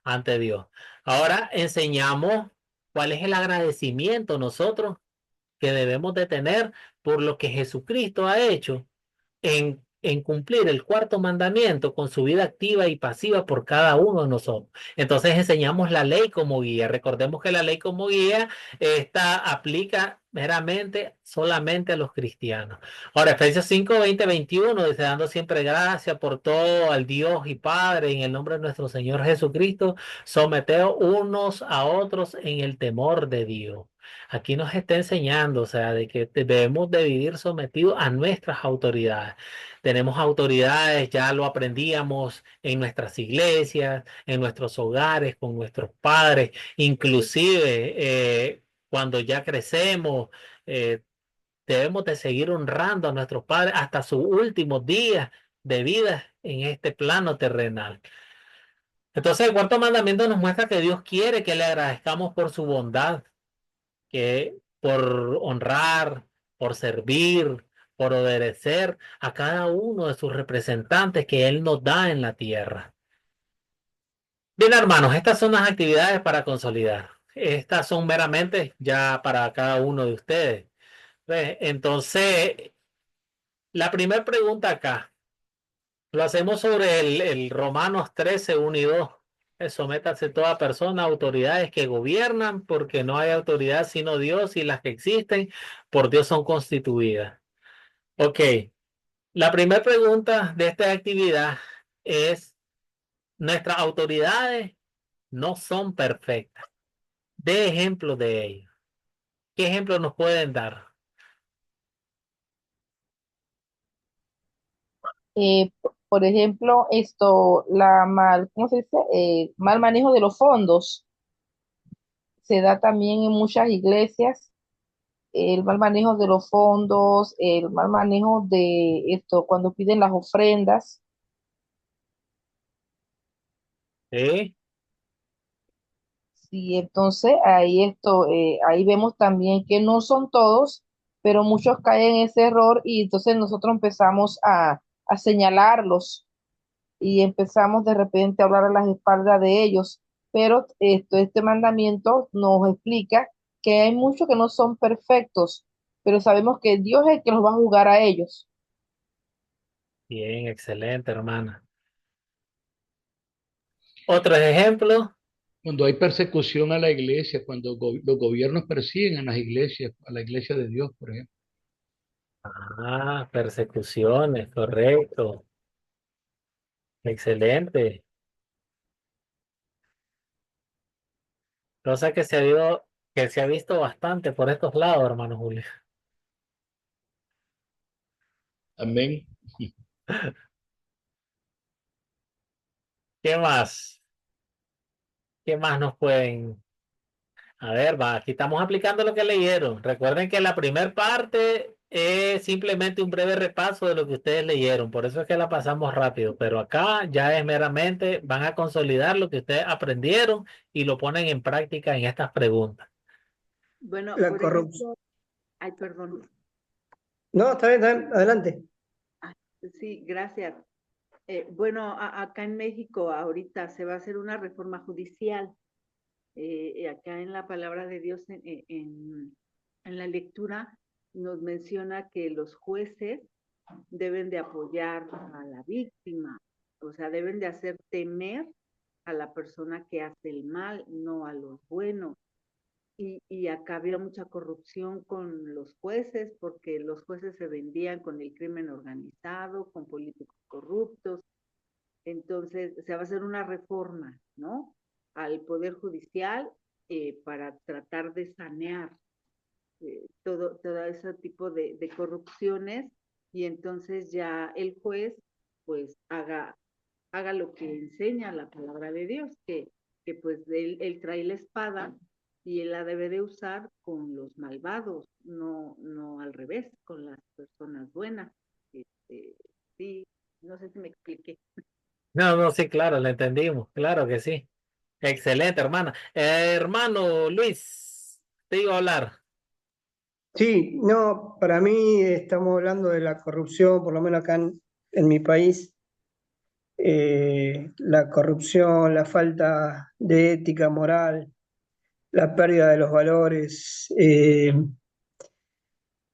ante Dios. Ahora enseñamos ¿Cuál es el agradecimiento nosotros que debemos de tener por lo que Jesucristo ha hecho en cumplir el cuarto mandamiento con su vida activa y pasiva por cada uno de nosotros? Entonces enseñamos la ley como guía. Recordemos que la ley como guía esta aplica meramente solamente a los cristianos. Ahora, Efesios 5, 20, 21 dice: dando siempre gracias por todo al Dios y Padre en el nombre de nuestro Señor Jesucristo, someteos unos a otros en el temor de Dios. Aquí nos está enseñando, o sea, de que debemos de vivir sometidos a nuestras autoridades. Tenemos autoridades, ya lo aprendíamos en nuestras iglesias, en nuestros hogares, con nuestros padres, inclusive cuando ya crecemos, eh, debemos de seguir honrando a nuestros padres hasta sus últimos días de vida en este plano terrenal. Entonces el cuarto mandamiento nos muestra que Dios quiere que le agradezcamos por su bondad, que por honrar, por servir, por obedecer a cada uno de sus representantes que Él nos da en la tierra. Bien, hermanos, estas son las actividades para consolidar. Estas son meramente ya para cada uno de ustedes. Entonces, la primera pregunta acá, lo hacemos sobre el Romanos 13, 1 y 2. Sométase toda persona a autoridades que gobiernan, porque no hay autoridad sino Dios, y las que existen por Dios son constituidas. Ok, la primera pregunta de esta actividad es: nuestras autoridades no son perfectas. De ejemplo de ello. ¿Qué ejemplo nos pueden dar? Por ejemplo, ¿cómo se dice? Mal manejo de los fondos se da también en muchas iglesias, el mal manejo de los fondos, el mal manejo de esto, cuando piden las ofrendas. ¿Sí? Sí, entonces ahí vemos también que no son todos, pero muchos caen en ese error y entonces nosotros empezamos a señalarlos y empezamos de repente a hablar a las espaldas de ellos. Pero este mandamiento nos explica que hay muchos que no son perfectos, pero sabemos que Dios es el que los va a juzgar a ellos. Bien, excelente, hermana. Otros ejemplos. Cuando hay persecución a la iglesia, cuando los gobiernos persiguen a las iglesias, a la iglesia de Dios, por ejemplo. Ah, persecuciones, correcto. Excelente. Cosa que se ha visto bastante por estos lados, hermano Julio. Amén. ¿Qué más? ¿Qué más nos pueden? A ver, va, aquí estamos aplicando lo que leyeron. Recuerden que la primera parte es simplemente un breve repaso de lo que ustedes leyeron. Por eso es que la pasamos rápido. Pero acá ya es meramente, van a consolidar lo que ustedes aprendieron y lo ponen en práctica en estas preguntas. Bueno, La por corrupción. ejemplo, ay, perdón. No, está bien, adelante. Ah, sí, gracias. Bueno, acá en México ahorita se va a hacer una reforma judicial. Acá en la palabra de Dios, en la lectura, nos menciona que los jueces deben de apoyar a la víctima, o sea, deben de hacer temer a la persona que hace el mal, no a los buenos. Y acá había mucha corrupción con los jueces, porque los jueces se vendían con el crimen organizado, con políticos corruptos. Entonces, se va a hacer una reforma, ¿no? Al Poder Judicial para tratar de sanear todo ese tipo de corrupciones, y entonces ya el juez pues haga lo que enseña la palabra de Dios, que pues él trae la espada y él la debe de usar con los malvados, no al revés, con las personas buenas. Sí, no sé si me expliqué. No, no, sí, claro, lo entendimos. Claro que sí. Excelente, hermana. Hermano Luis, te iba a hablar. Sí, no, para mí estamos hablando de la corrupción, por lo menos acá en mi país, la corrupción, la falta de ética moral, la pérdida de los valores,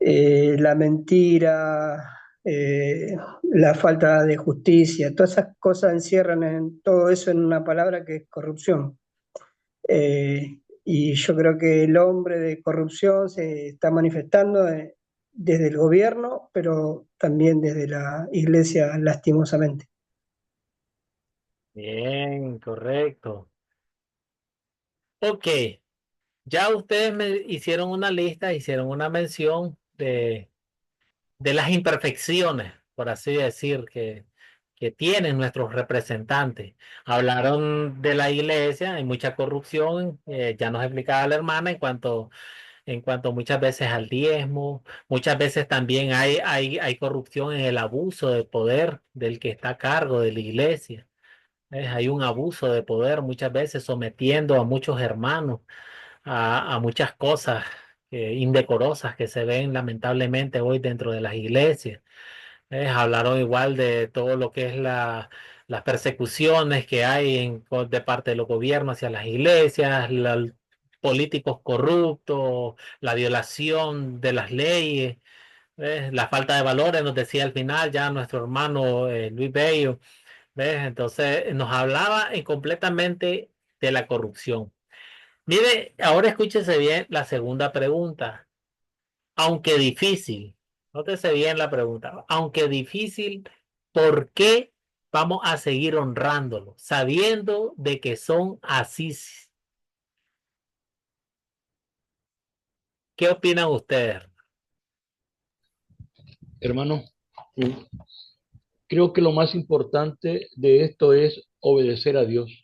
la mentira, la falta de justicia, todas esas cosas encierran en todo eso en una palabra que es corrupción. Y yo creo que el hombre de corrupción se está manifestando desde el gobierno, pero también desde la iglesia, lastimosamente. Bien, correcto. Ok, ya ustedes me hicieron una lista, hicieron una mención de las imperfecciones, por así decir, que tienen nuestros representantes. Hablaron de la iglesia, hay mucha corrupción, ya nos explicaba la hermana en cuanto muchas veces al diezmo, muchas veces también hay corrupción en el abuso de poder del que está a cargo de la iglesia. Hay un abuso de poder muchas veces sometiendo a muchos hermanos a muchas cosas indecorosas que se ven lamentablemente hoy dentro de las iglesias. Hablaron igual de todo lo que es las persecuciones que hay de parte de los gobiernos hacia las iglesias, políticos corruptos, la violación de las leyes, la falta de valores, nos decía al final ya nuestro hermano Luis Bello. Entonces nos hablaba completamente de la corrupción. Mire, ahora escúchese bien la segunda pregunta. Aunque difícil, nótese bien la pregunta. Aunque difícil, ¿por qué vamos a seguir honrándolo? Sabiendo de que son así. ¿Qué opinan ustedes? Hermano, creo que lo más importante de esto es obedecer a Dios.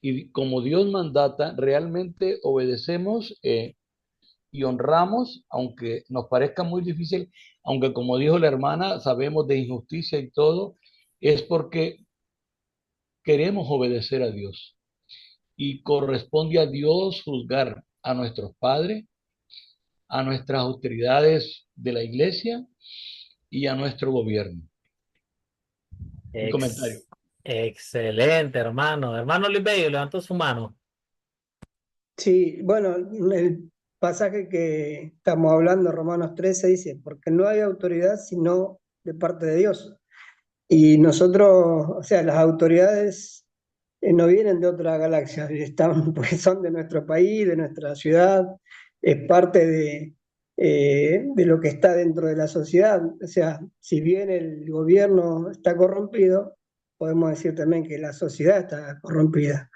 Y como Dios mandata, realmente obedecemos y honramos, aunque nos parezca muy difícil, aunque como dijo la hermana, sabemos de injusticia y todo, es porque queremos obedecer a Dios. Y corresponde a Dios juzgar a nuestros padres, a nuestras autoridades de la iglesia y a nuestro gobierno. Mi comentario. Excelente, hermano. Hermano Luis Bello, levantó su mano. Sí, bueno, el pasaje que estamos hablando, Romanos 13, dice, porque no hay autoridad sino de parte de Dios. Y nosotros, o sea, las autoridades no vienen de otra galaxia, están, porque son de nuestro país, de nuestra ciudad, es parte de lo que está dentro de la sociedad. O sea, si bien el gobierno está corrompido, podemos decir también que la sociedad está corrompida.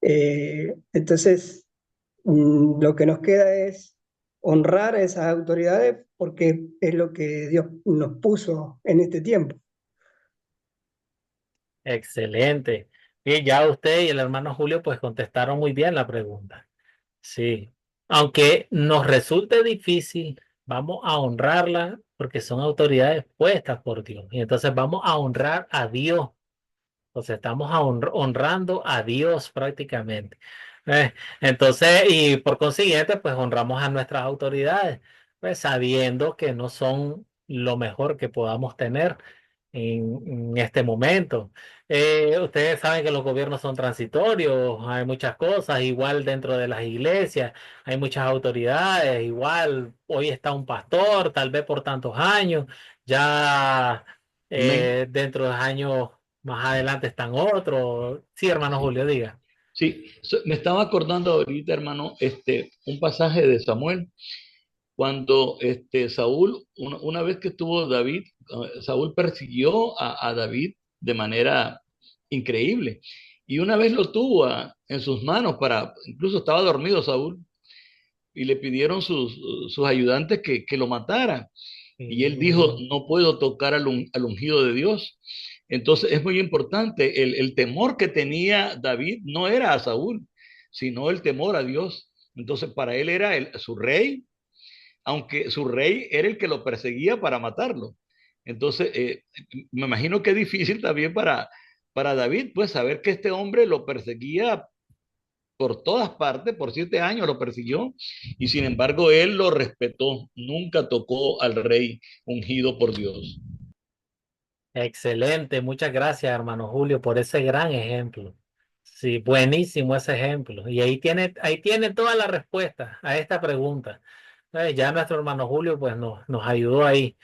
Entonces, lo que nos queda es honrar a esas autoridades porque es lo que Dios nos puso en este tiempo. Excelente. Y ya usted y el hermano Julio pues contestaron muy bien la pregunta. Sí. Aunque nos resulte difícil, vamos a honrarla porque son autoridades puestas por Dios. Y entonces vamos a honrar a Dios. O sea, estamos honrando a Dios prácticamente. Entonces, y por consiguiente, pues honramos a nuestras autoridades, pues sabiendo que no son lo mejor que podamos tener en este momento. Ustedes saben que los gobiernos son transitorios, hay muchas cosas, igual dentro de las iglesias, hay muchas autoridades, igual hoy está un pastor, tal vez por tantos años, ya Amén. dentro de años más adelante están otros. Sí, hermano Julio, diga. Sí, me estaba acordando ahorita, hermano, un pasaje de Samuel, cuando Saúl, una vez que estuvo David, Saúl persiguió a David de manera increíble. Y una vez lo tuvo en sus manos incluso estaba dormido Saúl, y le pidieron sus ayudantes que lo mataran. Y él dijo, no puedo tocar al ungido de Dios. Entonces es muy importante, el temor que tenía David no era a Saúl, sino el temor a Dios. Entonces para él era su rey, aunque su rey era el que lo perseguía para matarlo. Entonces, me imagino que es difícil también para David, pues saber que este hombre lo perseguía por todas partes, por 7 años lo persiguió, y sin embargo él lo respetó, nunca tocó al rey ungido por Dios. Excelente, muchas gracias, hermano Julio, por ese gran ejemplo. Sí, buenísimo ese ejemplo. Y ahí tiene toda la respuesta a esta pregunta. Ya nuestro hermano Julio pues nos ayudó ahí.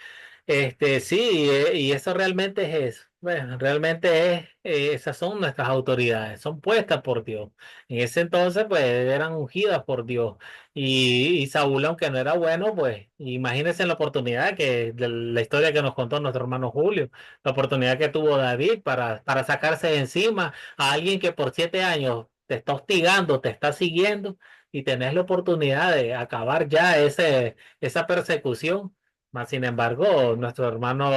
Sí, y eso realmente es eso. Bueno, realmente esas son nuestras autoridades, son puestas por Dios. En ese entonces, pues, eran ungidas por Dios. Y Saúl, aunque no era bueno, pues, imagínense la oportunidad de la historia que nos contó nuestro hermano Julio, la oportunidad que tuvo David para sacarse de encima a alguien que por 7 años te está hostigando, te está siguiendo, y tenés la oportunidad de acabar ya esa persecución. Mas, sin embargo, nuestro hermano,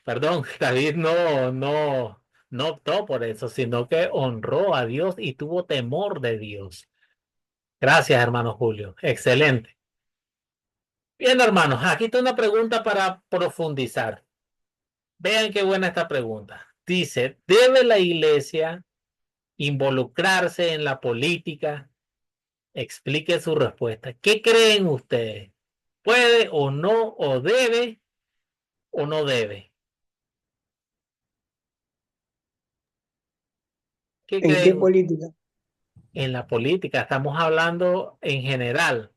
perdón, David no optó por eso, sino que honró a Dios y tuvo temor de Dios. Gracias, hermano Julio. Excelente. Bien, hermanos, aquí está una pregunta para profundizar. Vean qué buena esta pregunta. Dice, ¿debe la iglesia involucrarse en la política? Explique su respuesta. ¿Qué creen ustedes? ¿Puede o no, o no debe? ¿Qué ¿En qué creen política? en la política? Estamos hablando en general.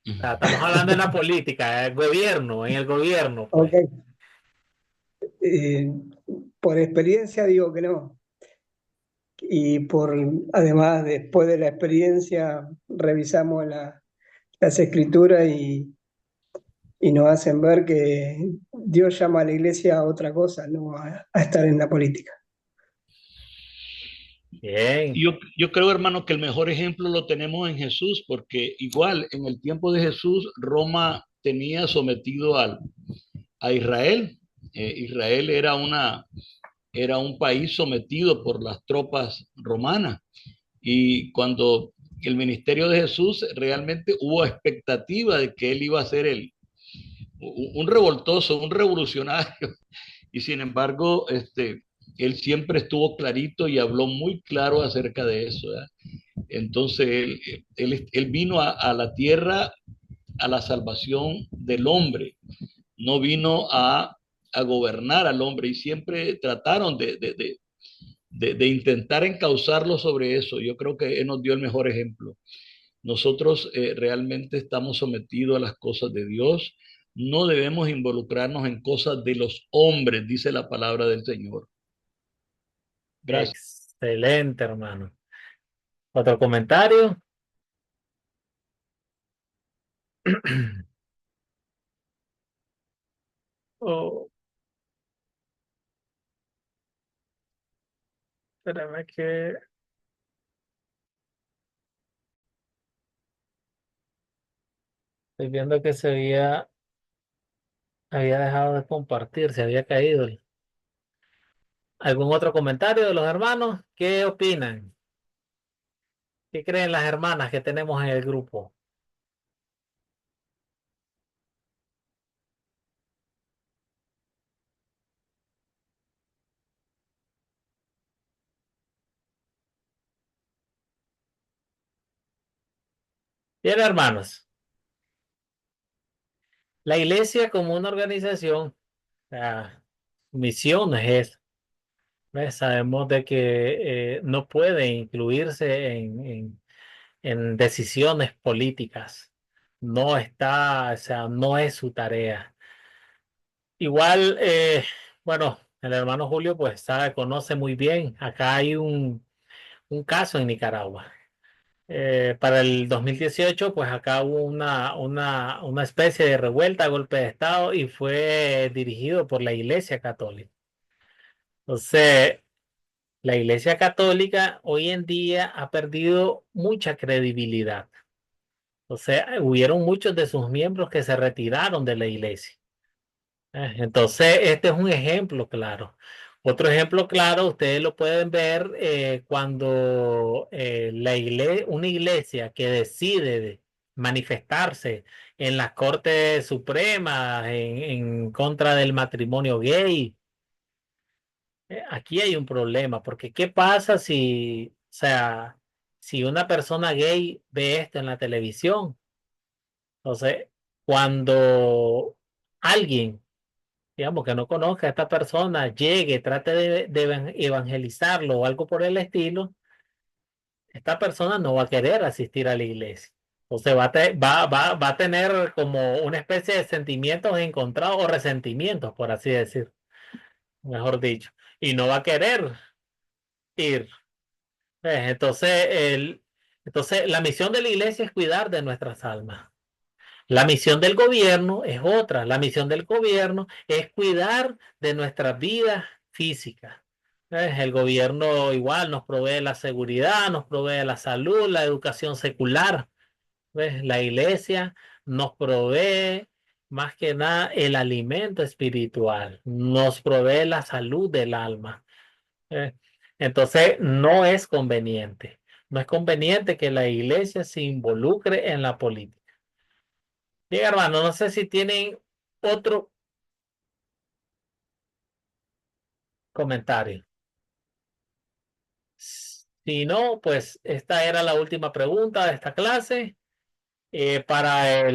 O sea, estamos hablando en la política, el gobierno, en el gobierno, Ok. pues. Eh, por experiencia digo que no. Y además, después de la experiencia, revisamos las escrituras y nos hacen ver que Dios llama a la iglesia a otra cosa, no a estar en la política. Bien, Yo creo, hermano, que el mejor ejemplo lo tenemos en Jesús, porque igual en el tiempo de Jesús, Roma tenía sometido a Israel. Israel era un país sometido por las tropas romanas. Y cuando el ministerio de Jesús realmente hubo expectativa de que él iba a ser un revoltoso, un revolucionario. Y sin embargo, él siempre estuvo clarito y habló muy claro acerca de eso, ¿verdad? Entonces, él vino a la tierra a la salvación del hombre, no vino a gobernar al hombre y siempre trataron de intentar encauzarlo sobre eso. Yo creo que él nos dio el mejor ejemplo. Nosotros realmente estamos sometidos a las cosas de Dios. No debemos involucrarnos en cosas de los hombres, dice la palabra del Señor. Gracias. excelente, hermano. ¿Otro comentario? Oh, espérame que estoy viendo que había dejado de compartir, se había caído. ¿Algún otro comentario de los hermanos? ¿Qué opinan? ¿Qué creen las hermanas que tenemos en el grupo? Bien, hermanos, la iglesia como una organización, la misión es esa. ¿Ves? Sabemos de que no puede incluirse en decisiones políticas. No está, o sea, no es su tarea. Igual, bueno, el hermano Julio pues sabe, conoce muy bien. Acá hay un caso en Nicaragua. Para el 2018 pues acá hubo una especie de revuelta, golpe de Estado, y fue dirigido por la Iglesia Católica. Entonces, la Iglesia Católica hoy en día ha perdido mucha credibilidad. O sea, hubieron muchos de sus miembros que se retiraron de la Iglesia. Entonces, este es un ejemplo claro. Otro ejemplo claro, ustedes lo pueden ver cuando una iglesia que decide manifestarse en las Cortes Supremas en contra del matrimonio gay. Aquí hay un problema, porque ¿qué pasa si, o sea, si una persona gay ve esto en la televisión? Entonces, cuando alguien digamos, que no conozca a esta persona, llegue, trate de evangelizarlo o algo por el estilo, esta persona no va a querer asistir a la iglesia. Entonces va a tener como una especie de sentimientos encontrados o resentimientos, por así decir, mejor dicho, y no va a querer ir. Entonces, entonces, la misión de la iglesia es cuidar de nuestras almas. La misión del gobierno es otra. La misión del gobierno es cuidar de nuestras vidas físicas. El gobierno igual nos provee la seguridad, nos provee la salud, la educación secular. ¿Ves? La iglesia nos provee más que nada el alimento espiritual, nos provee la salud del alma. ¿Eh? Entonces, no es conveniente. No es conveniente que la iglesia se involucre en la política. Bien, hermano, no sé si tienen otro comentario. Si no, pues esta era la última pregunta de esta clase. Para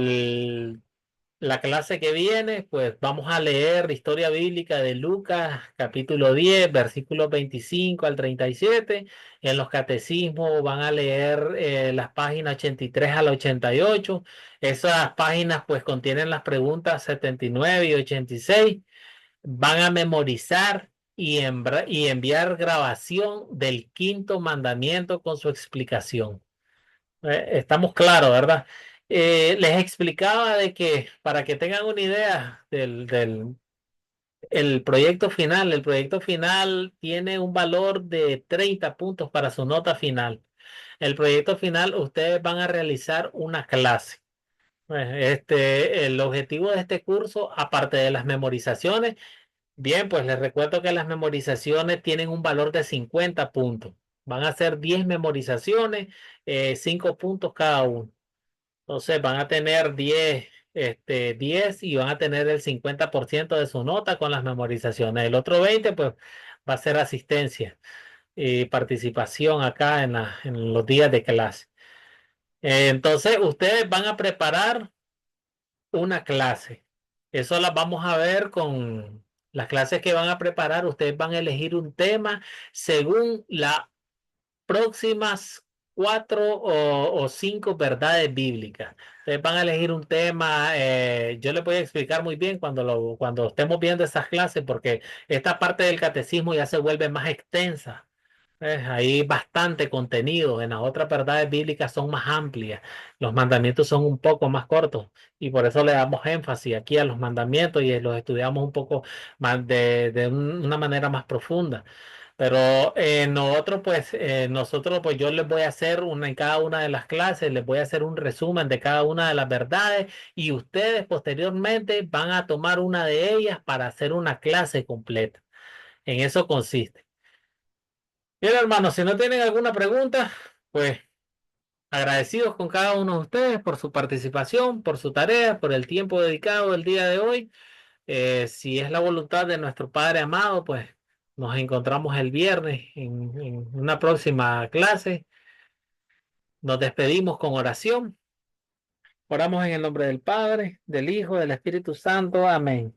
la clase que viene, pues vamos a leer la historia bíblica de Lucas, capítulo 10, versículos 25 al 37. En los catecismos van a leer las páginas 83 al 88. Esas páginas pues contienen las preguntas 79 y 86. Van a memorizar y enviar grabación del quinto mandamiento con su explicación. Estamos claros, ¿verdad? Les explicaba de que para que tengan una idea el proyecto final tiene un valor de 30 puntos para su nota final. El proyecto final, ustedes van a realizar una clase. El objetivo de este curso, aparte de las memorizaciones, bien, pues les recuerdo que las memorizaciones tienen un valor de 50 puntos. Van a ser 10 memorizaciones, 5 puntos cada uno. Entonces van a tener 10 y van a tener el 50% de su nota con las memorizaciones. El otro 20 pues va a ser asistencia y participación acá en los días de clase. Entonces ustedes van a preparar una clase. Eso las vamos a ver con las clases que van a preparar. Ustedes van a elegir un tema según las próximas 4 o 5 verdades bíblicas. Ustedes van a elegir un tema. Yo les voy a explicar muy bien cuando estemos viendo esas clases, porque esta parte del catecismo ya se vuelve más extensa. Hay bastante contenido. En las otras verdades bíblicas son más amplias. Los mandamientos son un poco más cortos y por eso le damos énfasis aquí a los mandamientos y los estudiamos un poco más una manera más profunda. Pero nosotros, pues yo les voy a hacer en cada una de las clases, les voy a hacer un resumen de cada una de las verdades y ustedes posteriormente van a tomar una de ellas para hacer una clase completa. En eso consiste. Bien, hermanos, si no tienen alguna pregunta, pues agradecidos con cada uno de ustedes por su participación, por su tarea, por el tiempo dedicado el día de hoy. Si es la voluntad de nuestro Padre amado, pues nos encontramos el viernes en una próxima clase. Nos despedimos con oración. Oramos en el nombre del Padre, del Hijo, del Espíritu Santo. Amén.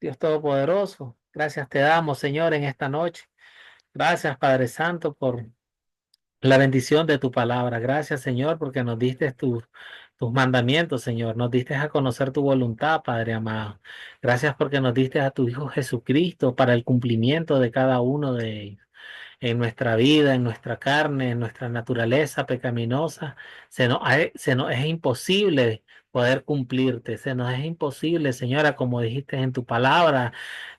Dios Todopoderoso, gracias te damos, Señor, en esta noche. Gracias, Padre Santo, por la bendición de tu palabra. Gracias, Señor, porque nos diste tus mandamientos, Señor. Nos diste a conocer tu voluntad, Padre amado. Gracias porque nos diste a tu Hijo Jesucristo para el cumplimiento de cada uno de ellos. En nuestra vida, en nuestra carne, en nuestra naturaleza pecaminosa, se nos es imposible poder cumplirte. Se nos es imposible, Señora, como dijiste en tu palabra,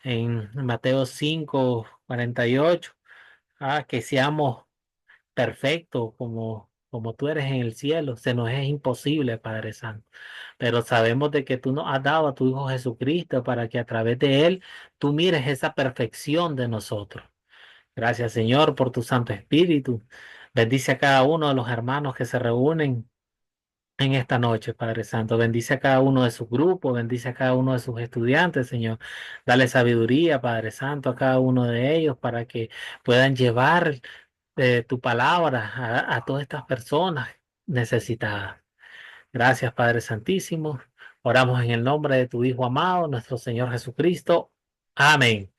en Mateo 5:48, que seamos perfecto como tú eres en el cielo. Se nos es imposible, Padre Santo. Pero sabemos de que tú nos has dado a tu Hijo Jesucristo para que a través de Él tú mires esa perfección de nosotros. Gracias, Señor, por tu Santo Espíritu. Bendice a cada uno de los hermanos que se reúnen en esta noche, Padre Santo. Bendice a cada uno de sus grupos, bendice a cada uno de sus estudiantes, Señor. Dale sabiduría, Padre Santo, a cada uno de ellos para que puedan llevar tu palabra a todas estas personas necesitadas. Gracias, Padre Santísimo. Oramos en el nombre de tu Hijo amado, nuestro Señor Jesucristo. Amén.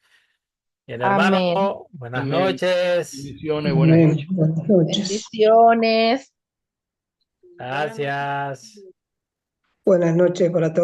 Bien, hermano, Amén. buenas Amén. noches. Bendiciones, buenas Amén. noches. Buenas noches. Bendiciones. Gracias. Buenas noches para todos.